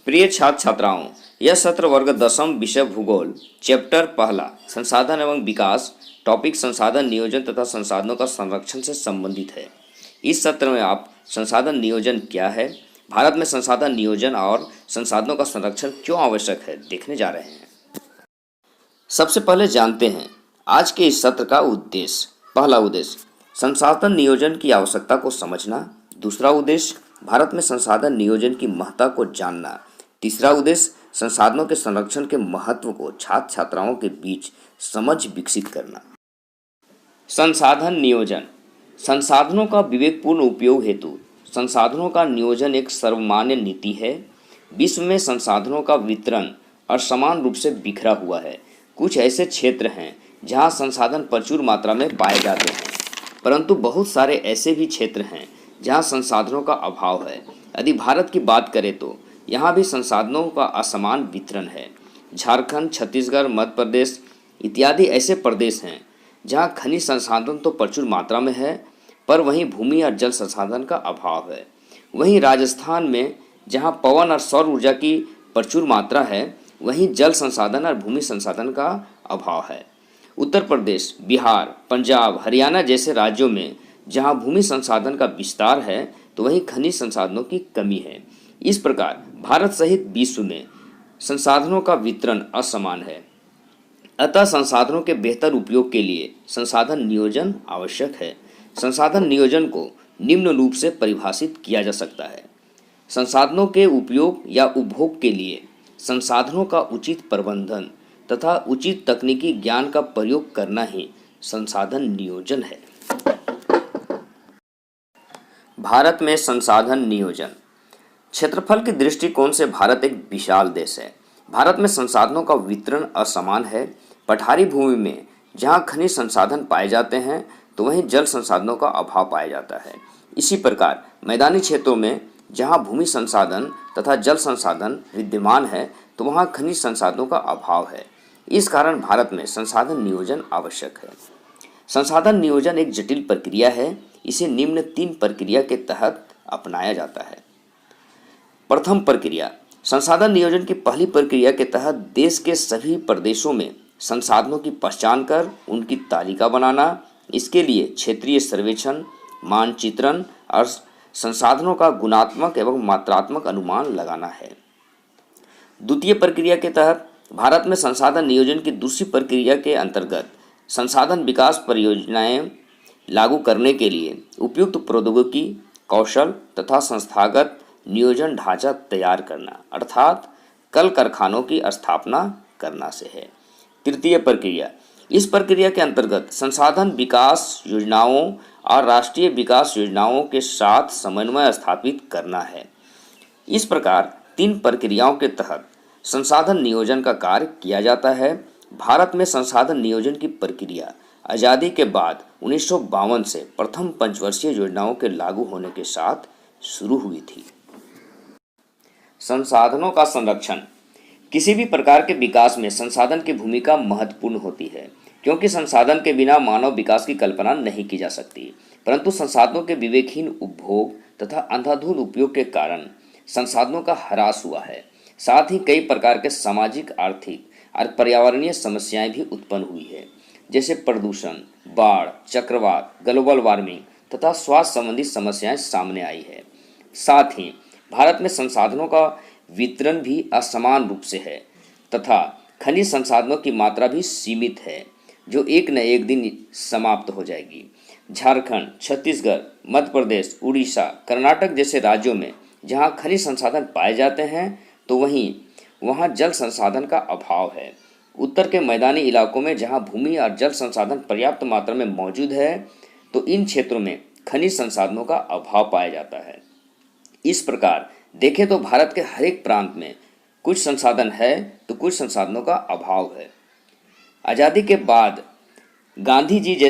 प्रिय छात्र छात्राओं, यह सत्र वर्ग 10वीं विषय भूगोल चैप्टर पहला संसाधन एवं विकास टॉपिक संसाधन नियोजन तथा संसाधनों का संरक्षण से संबंधित है। इस सत्र में आप संसाधन नियोजन क्या है, भारत में संसाधन नियोजन और संसाधनों का संरक्षण क्यों आवश्यक है देखने जा रहे हैं। सबसे पहले जानते हैं आज के इस सत्र का उद्देश्य। पहला उद्देश्य संसाधन नियोजन की आवश्यकता को समझना। दूसरा उद्देश्य भारत में संसाधन नियोजन की महत्ता को जानना। तीसरा उद्देश्य संसाधनों के संरक्षण के महत्व को छात्र छात्राओं के बीच समझ विकसित करना। संसाधन नियोजन संसाधनों का विवेकपूर्ण उपयोग हेतु संसाधनों का नियोजन एक सर्वमान्य नीति है। विश्व में संसाधनों का वितरण असमान रूप से बिखरा हुआ है। कुछ ऐसे क्षेत्र हैं जहां संसाधन प्रचुर मात्रा में पाए जाते हैं, परंतु बहुत सारे ऐसे भी क्षेत्र हैं जहां संसाधनों का अभाव है। यदि भारत की बात करें तो यहाँ भी संसाधनों का असमान वितरण है। झारखंड, छत्तीसगढ़, मध्य प्रदेश इत्यादि ऐसे प्रदेश हैं जहाँ खनिज संसाधन तो प्रचुर मात्रा में है, पर वहीं भूमि और जल संसाधन का अभाव है। वहीं राजस्थान में जहाँ पवन और सौर ऊर्जा की प्रचुर मात्रा है, वहीं जल संसाधन और भूमि संसाधन का अभाव है। उत्तर प्रदेश, बिहार, पंजाब, हरियाणा जैसे राज्यों में जहाँ भूमि संसाधन का विस्तार है, तो वहीं खनिज संसाधनों की कमी है। इस प्रकार भारत सहित विश्व में संसाधनों का वितरण असमान है। अतः संसाधनों के बेहतर उपयोग के लिए संसाधन नियोजन आवश्यक है। संसाधन नियोजन को निम्न रूप से परिभाषित किया जा सकता है। संसाधनों के उपयोग या उपभोग के लिए संसाधनों का उचित प्रबंधन तथा उचित तकनीकी ज्ञान का प्रयोग करना ही संसाधन नियोजन है। भारत में संसाधन नियोजन क्षेत्रफल के दृष्टिकोण से भारत एक विशाल देश है। भारत में संसाधनों का वितरण असमान है। पठारी भूमि में जहां खनिज संसाधन पाए जाते हैं, तो वहीं जल संसाधनों का अभाव पाया जाता है। इसी प्रकार मैदानी क्षेत्रों में जहां भूमि संसाधन तथा जल संसाधन विद्यमान है, तो वहां खनिज संसाधनों का अभाव है। इस कारण भारत में संसाधन नियोजन आवश्यक है। संसाधन नियोजन एक जटिल प्रक्रिया है। इसे निम्न 3 प्रक्रिया के तहत अपनाया जाता है। प्रथम प्रक्रिया संसाधन नियोजन की पहली प्रक्रिया के तहत देश के सभी प्रदेशों में संसाधनों की पहचान कर उनकी तालिका बनाना। इसके लिए क्षेत्रीय सर्वेक्षण, मानचित्रण और संसाधनों का गुणात्मक एवं मात्रात्मक अनुमान लगाना है। द्वितीय प्रक्रिया के तहत भारत में संसाधन नियोजन की दूसरी प्रक्रिया के अंतर्गत संसाधन विकास परियोजनाएं लागू करने के लिए उपयुक्त प्रौद्योगिकी, कौशल तथा संस्थागत नियोजन ढांचा तैयार करना, अर्थात कल कारखानों की स्थापना करना से है। तृतीय प्रक्रिया इस प्रक्रिया के अंतर्गत संसाधन विकास योजनाओं और राष्ट्रीय विकास योजनाओं के साथ समन्वय स्थापित करना है। इस प्रकार 3 प्रक्रियाओं के तहत संसाधन नियोजन का कार्य किया जाता है। भारत में संसाधन नियोजन की प्रक्रिया आज़ादी के बाद 1952 से प्रथम पंचवर्षीय योजनाओं के लागू होने के साथ शुरू हुई थी। संसाधनों का संरक्षण किसी भी प्रकार के विकास में संसाधन की भूमिका महत्वपूर्ण होती है, क्योंकि संसाधन के बिना मानव विकास की कल्पना नहीं की जा सकती। परंतु संसाधनों के विवेकहीन उपभोग तथा अंधाधुंध उपयोग के कारण संसाधनों का ह्रास हुआ है। साथ ही कई प्रकार के सामाजिक, आर्थिक और पर्यावरणीय समस्याएं भी उत्पन्न हुई है, जैसे प्रदूषण, बाढ़, चक्रवात, ग्लोबल वार्मिंग तथा स्वास्थ्य संबंधी समस्याएं सामने आई है। साथ ही भारत में संसाधनों का वितरण भी असमान रूप से है तथा खनिज संसाधनों की मात्रा भी सीमित है, जो एक न एक दिन समाप्त हो जाएगी। झारखंड, छत्तीसगढ़, मध्य प्रदेश, उड़ीसा, कर्नाटक जैसे राज्यों में जहां खनिज संसाधन पाए जाते हैं, तो वहां जल संसाधन का अभाव है। उत्तर के मैदानी इलाकों में जहां भूमि और जल संसाधन पर्याप्त मात्रा में मौजूद है, तो इन क्षेत्रों में खनिज संसाधनों का अभाव पाया जाता है। इस प्रकार देखें तो भारत के हर एक प्रांत में कुछ संसाधन है तो कुछ संसाधनों का अभाव है। आज़ादी के बाद गांधी जी